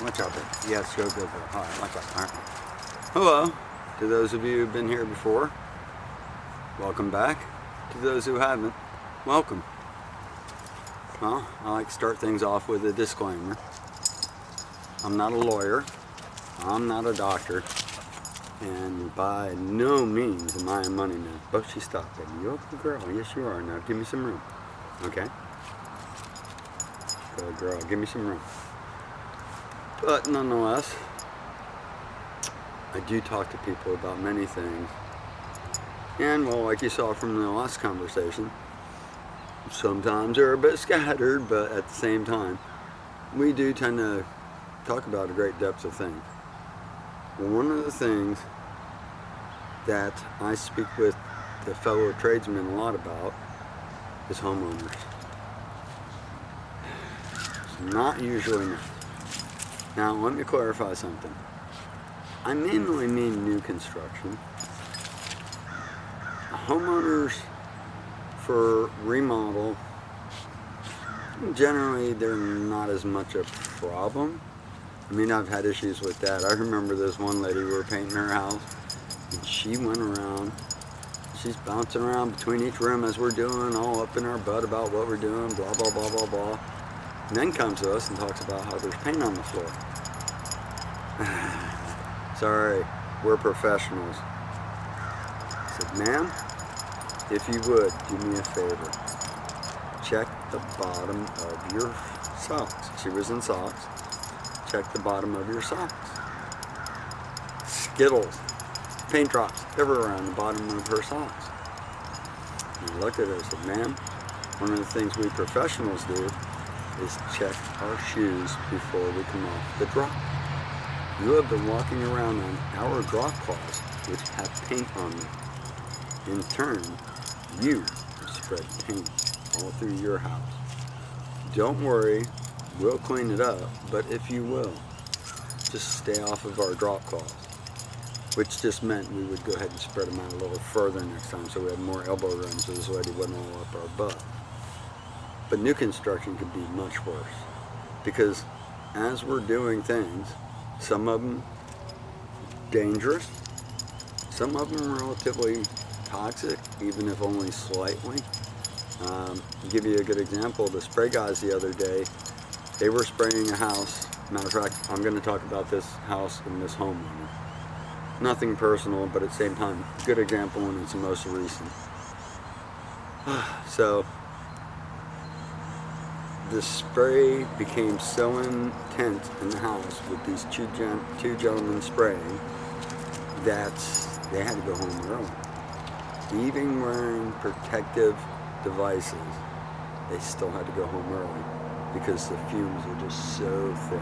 Watch out there. Yes, go. All right, watch out. All right. Hello to those of you who've been here before. Welcome back. To those who haven't, welcome. Well, I like to start things off with a disclaimer. I'm not a lawyer. I'm not a doctor. And by no means am I a money man. But she stopped, baby. You okay, girl? Yes, you are. Now give me some room. Okay? Good girl. Give me some room. But nonetheless, I do talk to people about many things. And, well, like you saw from the last conversation, sometimes they're a bit scattered, but at the same time, we do tend to talk about a great depth of things. One of the things that I speak with the fellow tradesmen a lot about is homeowners. It's not usually me. Now, let me clarify something. I mainly mean new construction. Homeowners for remodel, generally they're not as much a problem. I mean, I've had issues with that. I remember this one lady, we were painting her house, and she went around, she's bouncing around between each room as we're doing, all up in our butt about what we're doing, blah, blah, blah, blah, blah. And then comes to us and talks about how there's paint on the floor. Sorry, we're professionals. I said, ma'am, if you would, do me a favor. Check the bottom of your socks. She was in socks. Check the bottom of your socks. Skittles, paint drops everywhere on the bottom of her socks. And I looked at her and said, ma'am, one of the things we professionals do is check our shoes before we come off the drop. You have been walking around on our drop cloths, which have paint on them. In turn, you have spread paint all through your house. Don't worry, we'll clean it up, but if you will, just stay off of our drop cloths. Which just meant we would go ahead and spread them out a little further next time so we had more elbow room so this lady wasn't all up our butt. But new construction could be much worse. Because as we're doing things, some of them dangerous, some of them relatively toxic, even if only slightly. Give you a good example, the spray guys the other day, they were spraying a house. Matter of fact, I'm going to talk about this house and this homeowner. Nothing personal, but at the same time, good example, and it's the most recent. So, the spray became so intense in the house with these two gentlemen spraying that they had to go home early. Even wearing protective devices, they still had to go home early because the fumes are just so thick.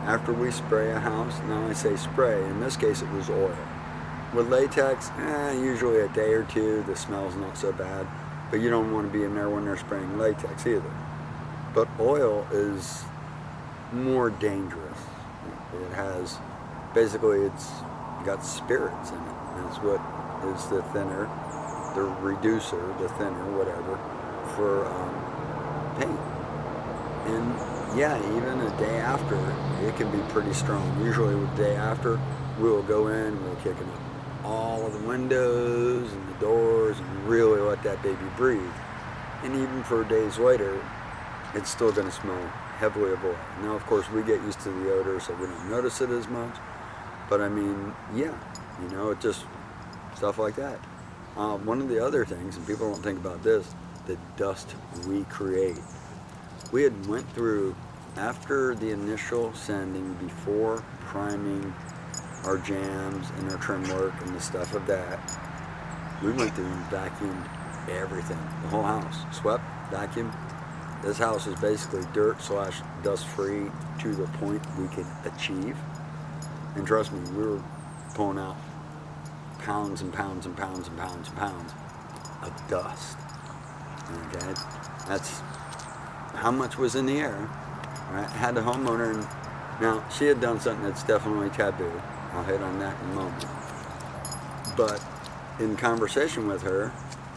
After we spray a house, now I say spray, in this case it was oil. With latex, usually a day or two, the smell's not so bad, but you don't want to be in there when they're spraying latex either. But oil is more dangerous. It has, basically it's got spirits in it. That's what is the thinner, the reducer, the thinner, whatever, for paint. And yeah, even a day after, it can be pretty strong. Usually the day after, we'll go in, we'll kick up all of the windows and the doors and really let that baby breathe. And even for days later, it's still going to smell heavily of oil. Now, of course, we get used to the odor, so we don't notice it as much. But I mean, yeah, it just, stuff like that. One of the other things, and people don't think about this, the dust we create. We had went through, after the initial sanding, before priming our jams and our trim work and the stuff of that, we went through and vacuumed everything, the whole house, swept, vacuumed. This house is basically dirt/dust free to the point we could achieve. And trust me, we were pulling out pounds and pounds and pounds and pounds and pounds of dust. Okay? That's how much was in the air. Right? I had the homeowner, and now she had done something that's definitely taboo. I'll hit on that in a moment. But in conversation with her,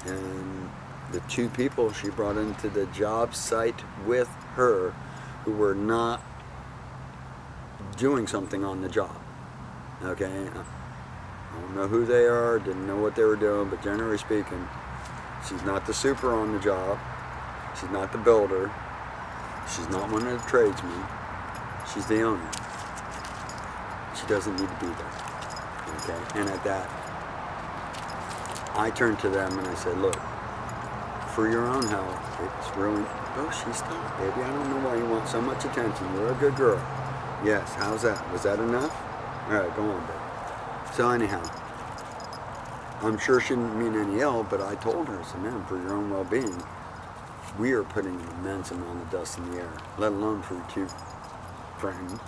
and the two people she brought into the job site with her, who were not doing something on the job. Okay, I don't know who they are, didn't know what they were doing, but generally speaking, she's not the super on the job, she's not the builder, she's not one of the tradesmen, she's the owner. She doesn't need to be there. Okay, and at that, I turned to them and I said, look, for your own health, it's really, oh, she stopped, baby. I don't know why you want so much attention. You're a good girl. Yes, how's that? Was that enough? All right, go on, baby. So anyhow, I'm sure she didn't mean any ill, but I told her, I said, man, for your own well-being, we are putting an immense amount of dust in the air, let alone for your two friends.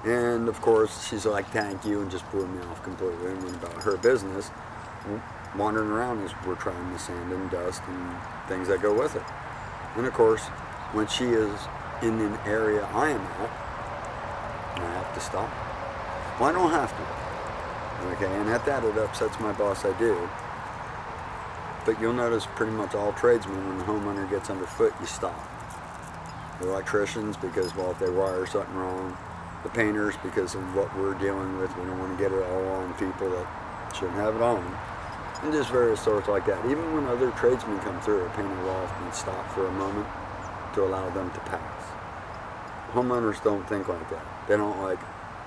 And of course, she's like, thank you, and just blew me off completely. I mean, about her business, wandering around as we're trying the sand and dust and things that go with it. And of course, when she is in an area I am at, I have to stop. Well, I don't have to. Okay, and at that, it upsets my boss, I do. But you'll notice pretty much all tradesmen, when the homeowner gets underfoot, you stop. The electricians, because, well, if they wire something wrong. The painters, because of what we're dealing with, we don't want to get it all on people that shouldn't have it on. And just various sorts like that. Even when other tradesmen come through, a painter will often stop for a moment to allow them to pass. Homeowners don't think like that. They don't like,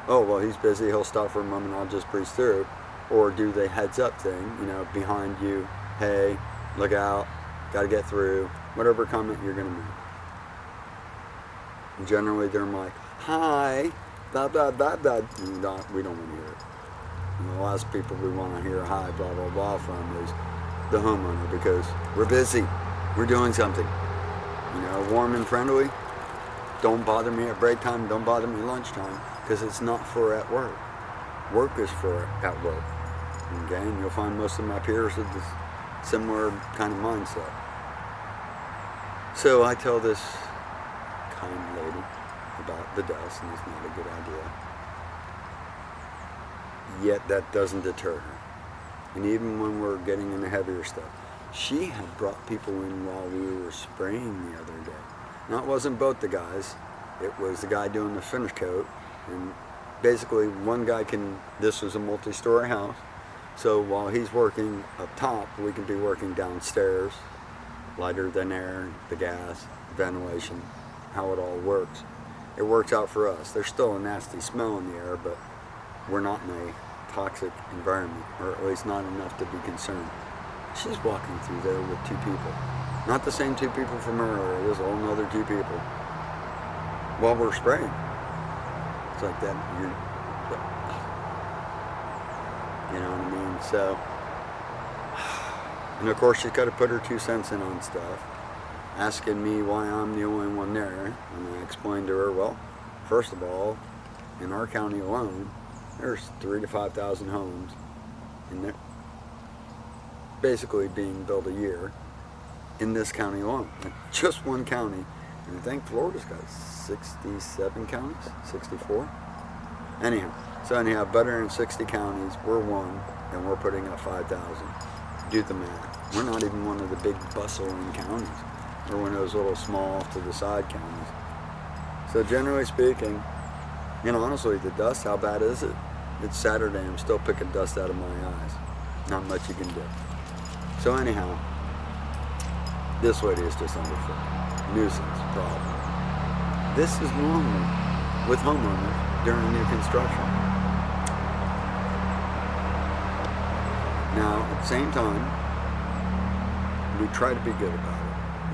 oh, well, he's busy, he'll stop for a moment, I'll just breeze through. Or do the heads up thing, you know, behind you, hey, look out, gotta get through, whatever comment you're gonna make. And generally they're like, hi, blah, blah, blah, blah. We don't want to hear it. And the last people we want to hear hi, blah, blah, blah from is the homeowner, because we're busy, we're doing something. You know, warm and friendly, don't bother me at break time, don't bother me lunchtime, because it's not for at work. Work is for at work. Okay, and you'll find most of my peers with this similar kind of mindset. So I tell this kind lady about the dust, and it's not a good idea. Yet that doesn't deter her. And even when we're getting into heavier stuff, she had brought people in while we were spraying the other day. Now, it wasn't both the guys, it was the guy doing the finish coat, and basically one guy this was a multi-story house, so while he's working up top, we can be working downstairs, lighter than air, the gas, ventilation, how it all works. It works out for us. There's still a nasty smell in the air, but we're not in a toxic environment, or at least not enough to be concerned. She's walking through there with two people. Not the same two people from earlier, there's a whole other two people. While we're spraying. It's like that, you know what I mean? So, and of course she's got to put her 2 cents in on stuff, asking me why I'm the only one there. And I explained to her, well, first of all, in our county alone, there's 3,000 to 5,000 homes, and they're basically being built a year in this county alone. Just one county. And I think Florida's got 67 counties, 64. Anyhow, better than 60 counties, we're one, and we're putting up 5,000. Do the math. We're not even one of the big bustling counties. We're one of those little small to the side counties. So generally speaking, you know, honestly, the dust, how bad is it? It's Saturday, I'm still picking dust out of my eyes. Not much you can do. So anyhow, this lady is just underfoot. Nuisance problem. This is normal with homeowners during new construction. Now, at the same time, we try to be good about it.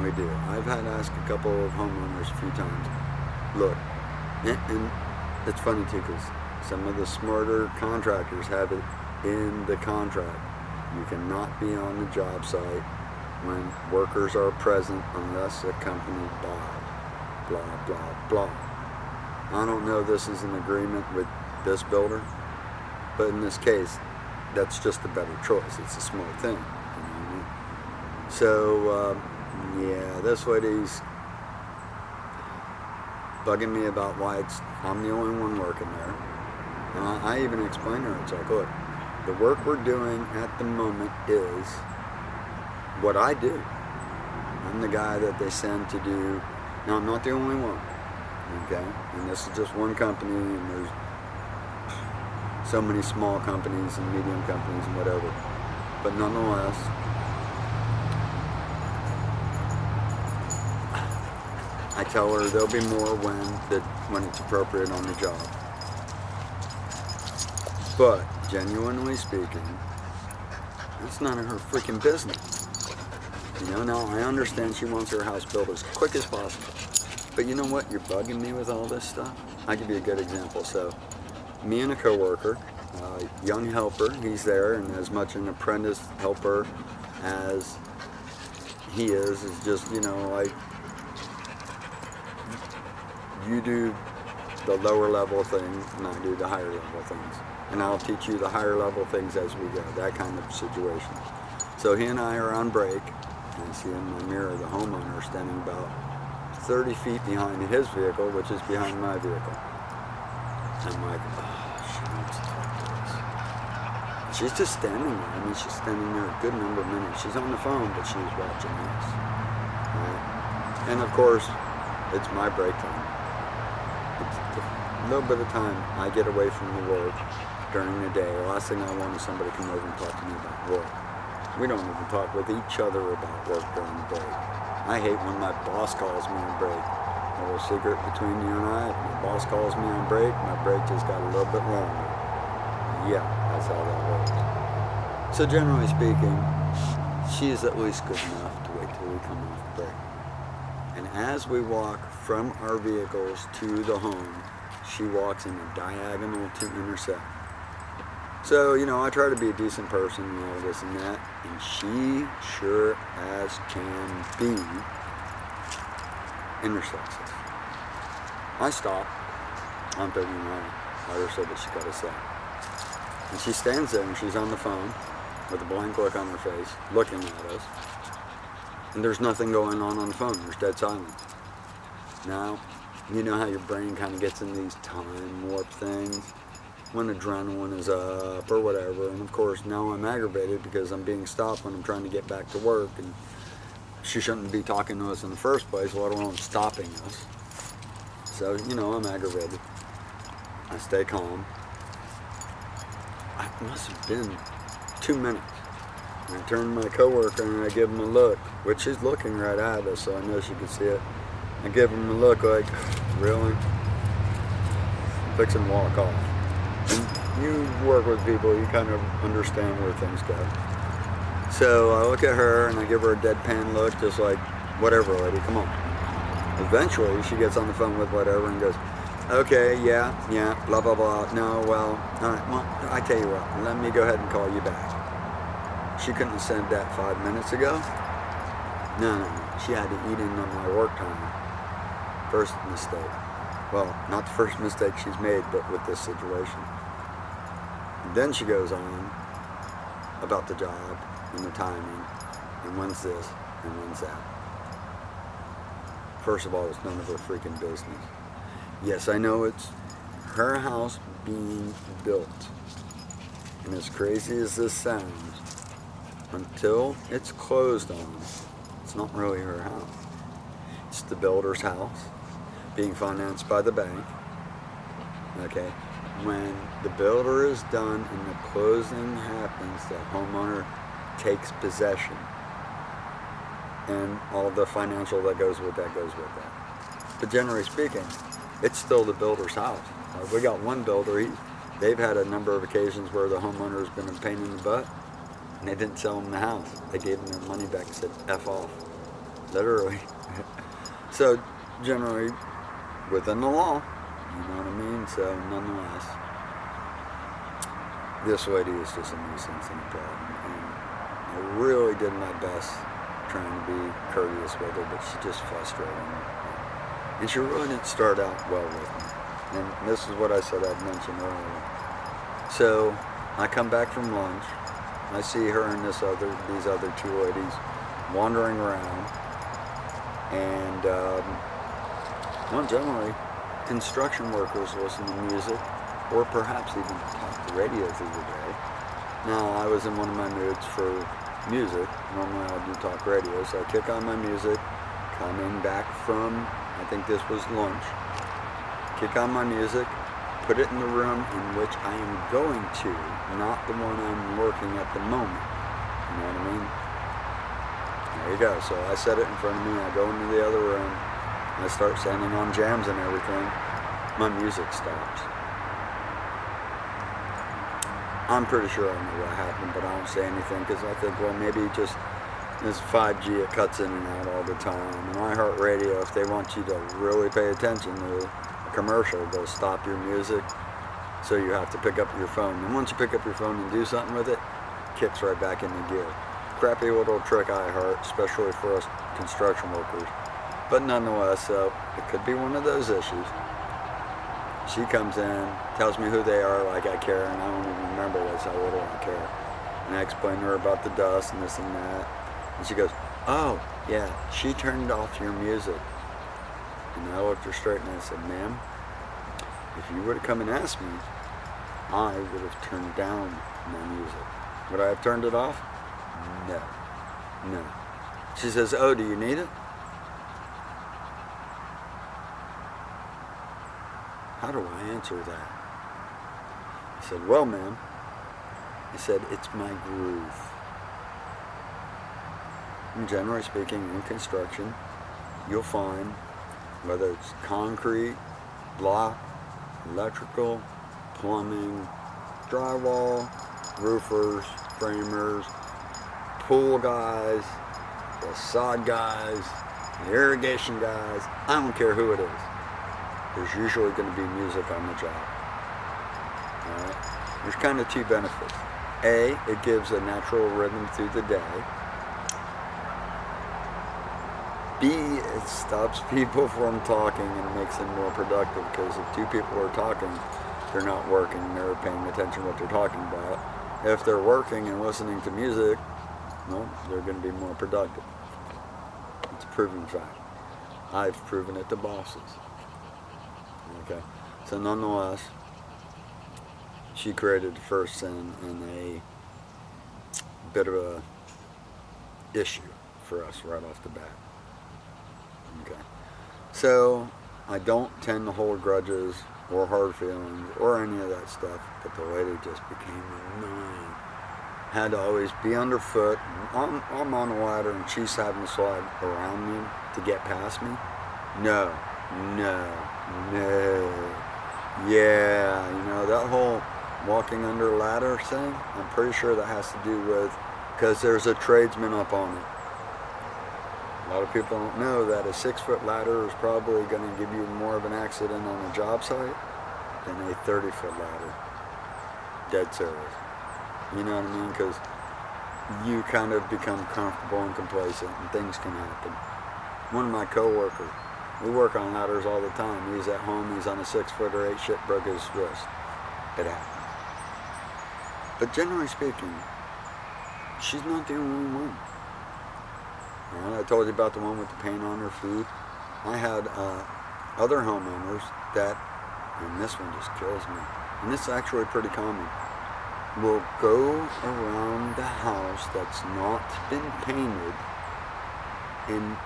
We do. I've had to ask a couple of homeowners a few times, look, and it's funny too, because some of the smarter contractors have it in the contract. You cannot be on the job site when workers are present unless accompanied by blah, blah, blah. I don't know if this is an agreement with this builder, but in this case, that's just a better choice. It's a smart thing. You know what I mean? So, yeah, this lady's bugging me about why I'm the only one working there. And I even explained to her, it's like, look, the work we're doing at the moment is what I do. I'm the guy that they send to do. Now, I'm not the only one. Okay? And this is just one company, and there's so many small companies and medium companies and whatever. But nonetheless, I tell her there'll be more when it's appropriate on the job. But, genuinely speaking, it's none of her freaking business. You know, now I understand she wants her house built as quick as possible. But you know what? You're bugging me with all this stuff. I'll give you a good example. So, me and a coworker, young helper, he's there, and as much an apprentice helper as he is just, you know, like, you do the lower level things, and I do the higher level things. And I'll teach you the higher level things as we go, that kind of situation. So he and I are on break, and I see in my mirror the homeowner standing about 30 feet behind his vehicle, which is behind my vehicle. I'm like, oh, she wants to talk to us. She's just standing there. I mean, she's standing there a good number of minutes. She's on the phone, but she's watching us. Right? And of course, it's my break time. A little bit of time I get away from the work during the day. The last thing I want is somebody to come over and talk to me about work. We don't even talk with each other about work during the day. I hate when my boss calls me on break. A little secret between you and I, if my boss calls me on break, my break just got a little bit longer. Yeah, that's how that works. So generally speaking, she is at least good enough to wait till we come off break. And as we walk from our vehicles to the home, she walks in a diagonal to intersect. So, you know, I try to be a decent person and all this and that, and she sure as can be intersects us. I stop on 39, let her say what she got to say. And she stands there and she's on the phone with a blank look on her face, looking at us. And there's nothing going on the phone. There's dead silence. Now, you know how your brain kind of gets in these time warp things when adrenaline is up or whatever. And of course, now I'm aggravated because I'm being stopped when I'm trying to get back to work. And she shouldn't be talking to us in the first place, let alone stopping us. So, you know, I'm aggravated. I stay calm. It must have been 2 minutes. And I turn to my coworker and I give him a look, which she's looking right at us, so I know she can see it. I give him a look like, really? Fix and walk off. And you work with people, you kind of understand where things go. So I look at her and I give her a deadpan look, just like, whatever, lady, come on. Eventually, she gets on the phone with whatever and goes, okay, yeah, blah, blah, blah. No, well, all right, well, I tell you what, let me go ahead and call you back. She couldn't have said that 5 minutes ago. No. She had to eat into my work time. First mistake. Well, not the first mistake she's made, but with this situation. And then she goes on about the job and the timing and when's this and when's that. First of all, it's none of her freaking business. Yes, I know it's her house being built. And as crazy as this sounds, until it's closed on, it's not really her house. It's the builder's house being financed by the bank. Okay, when the builder is done and the closing happens, the homeowner takes possession. And all the financial that goes with that goes with that. But generally speaking, it's still the builder's house. We got one builder, they've had a number of occasions where the homeowner has been a pain in the butt. And they didn't sell them the house. They gave them their money back and said, F off. Literally. So, generally, within the law, you know what I mean? So, nonetheless, this lady is just a nuisance and a problem. And I really did my best trying to be courteous with her, but she just frustrated me. And she really didn't start out well with me. And this is what I said I'd mentioned earlier. So, I come back from lunch. I see her and these other two ladies wandering around, and well, generally, construction workers listen to music, or perhaps even talk to radio through the day. Now, I was in one of my moods for music. Normally, I do talk radio, so I kick on my music, coming back from, I think this was lunch, kick on my music, put it in the room in which I am going to, not the one I'm working at the moment. You know what I mean? There you go. So I set it in front of me, I go into the other room, and I start sending on jams and everything. My music stops. I'm pretty sure I know what happened, but I don't say anything because I think, well, maybe just this 5G, it cuts in and out all the time. And iHeartRadio, if they want you to really pay attention to a commercial, they'll stop your music, so you have to pick up your phone. And once you pick up your phone and do something with it, it kicks right back into gear. Crappy little trick, iHeart, especially for us construction workers. But nonetheless, so it could be one of those issues. She comes in, tells me who they are, like I care, and I don't even remember that's how little I care. And I explain to her about the dust and this and that. And she goes, oh, yeah, she turned off your music. And I looked her straight and I said, ma'am, if you would have come and asked me, I would have turned down my music. Would I have turned it off? No. No. She says, oh, do you need it? How do I answer that? I said, well, ma'am, I said, it's my groove. And generally speaking, in construction, you'll find, whether it's concrete, block, electrical, plumbing, drywall, roofers, framers, pool guys, the sod guys, the irrigation guys, I don't care who it is. There's usually going to be music on the job. All right? There's kind of two benefits. A, it gives a natural rhythm through the day. B, it stops people from talking and makes them more productive, because if two people are talking, they're not working, they're paying attention to what they're talking about. If they're working and listening to music, well, they're going to be more productive. It's a proven fact. I've proven it to bosses. Okay, so nonetheless, she created first in a bit of a issue for us right off the bat. Okay, so I don't tend to hold grudges or hard feelings or any of that stuff, but the lady just became annoying. Had to always be underfoot. I'm on a ladder and she's having to slide around me to get past me. No. Yeah, you know, that whole walking under a ladder thing, I'm pretty sure that has to do with, because there's a tradesman up on it. A lot of people don't know that a 6-foot ladder is probably going to give you more of an accident on a job site than a 30-foot ladder. Dead serious. You know what I mean? Because you kind of become comfortable and complacent and things can happen. One of my coworkers, we work on ladders all the time. He's at home, he's on a 6-foot or 8 shit, broke his wrist. It happens. But generally speaking, she's not the only one. I told you about the one with the paint on her food. I had other homeowners that, and this one just kills me, and this is actually pretty common, will go around the house that's not been painted and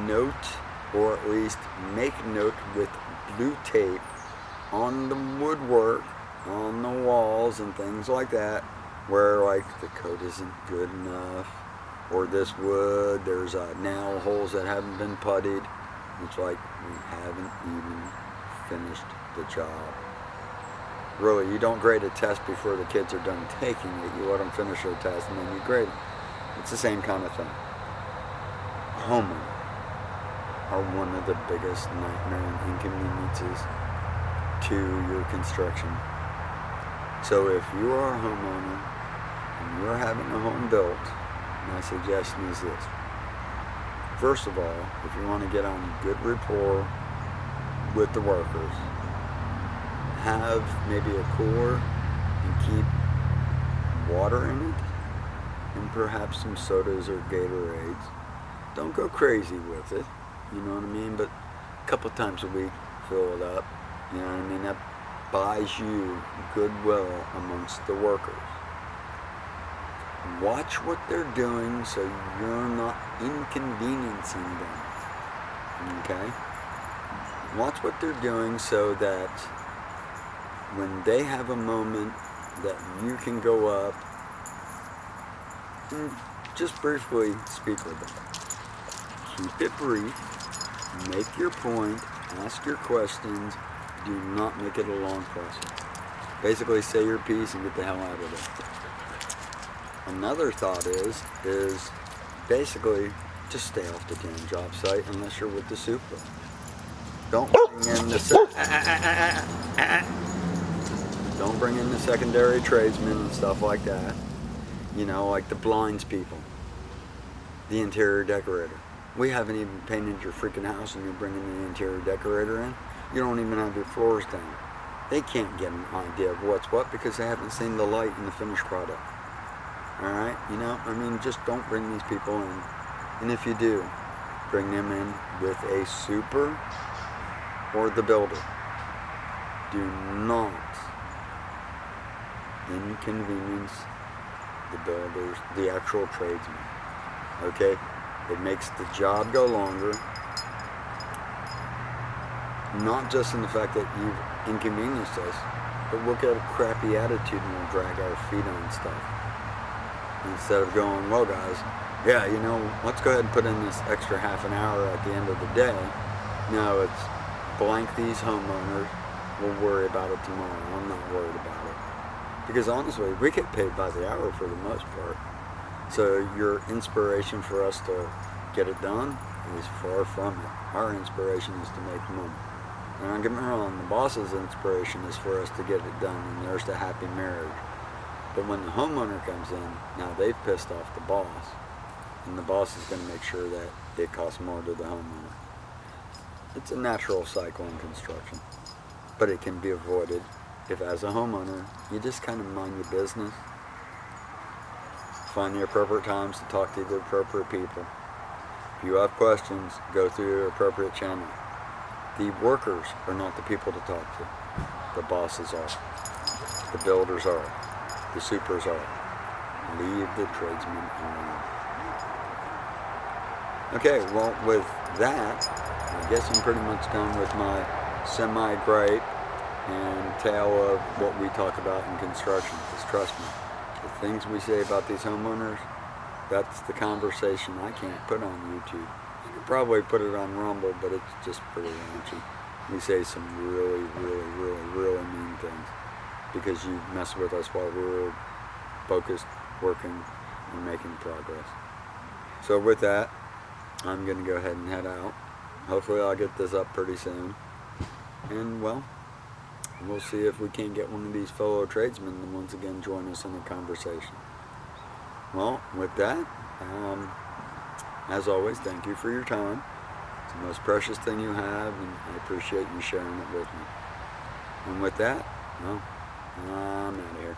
note, or at least make note with blue tape on the woodwork, on the walls and things like that, where like the coat isn't good enough, or this wood, there's nail holes that haven't been puttied. It's like we haven't even finished the job. Really, you don't grade a test before the kids are done taking it. You let them finish their test and then you grade them. It's the same kind of thing. Homeowners are one of the biggest nightmare and inconveniences to your construction. So if you are a homeowner and you are having a home built, my suggestion is this. First of all, if you want to get on good rapport with the workers, have maybe a cooler and keep water in it and perhaps some sodas or Gatorades. Don't go crazy with it, you know what I mean, but a couple times a week fill it up, you know what I mean. That buys you goodwill amongst the workers. Watch what they're doing so you're not inconveniencing them, okay? Watch what they're doing so that when they have a moment that you can go up and just briefly speak with them. Keep it brief, make your point, ask your questions, do not make it a long process. Basically say your piece and get the hell out of there. Another thought is basically just stay off the damn job site unless you're with the super. Don't bring in the don't bring in the secondary tradesmen and stuff like that. You know, like the blinds people, the interior decorator. We haven't even painted your freaking house and you're bringing the interior decorator in. You don't even have your floors down. They can't get an idea of what's what because they haven't seen the light in the finished product. Alright, you know, I mean, just don't bring these people in. And if you do, bring them in with a super or the builder. Do not inconvenience the builders, the actual tradesmen. Okay? It makes the job go longer. Not just in the fact that you've inconvenienced us, but we'll get a crappy attitude and we'll drag our feet on stuff. Instead of going, well guys, yeah, you know, let's go ahead and put in this extra half an hour at the end of the day. No, it's blank these homeowners. We'll worry about it tomorrow. I'm not worried about it. Because honestly, we get paid by the hour for the most part. So your inspiration for us to get it done is far from it. Our inspiration is to make money. And don't get me wrong, the boss's inspiration is for us to get it done and there's the happy marriage. But when the homeowner comes in, now they've pissed off the boss. And the boss is going to make sure that it costs more to the homeowner. It's a natural cycle in construction. But it can be avoided if, as a homeowner, you just kind of mind your business. Find the appropriate times to talk to the appropriate people. If you have questions, go through your appropriate channel. The workers are not the people to talk to. The bosses are. The builders are. The supers are. Leave the tradesmen alone. Okay, well, with that, I guess I'm pretty much done with my semi-gripe and tale of what we talk about in construction. Because trust me, the things we say about these homeowners, that's the conversation I can't put on YouTube. I could probably put it on Rumble, but it's just pretty raunchy. We say some really, really, really, really mean things because you mess with us while we're focused, working, and making progress. So with that, I'm going to go ahead and head out. Hopefully I'll get this up pretty soon. And well, we'll see if we can't get one of these fellow tradesmen to once again join us in a conversation. Well, with that, as always, thank you for your time. It's the most precious thing you have, and I appreciate you sharing it with me. And with that, well, I'm out of here.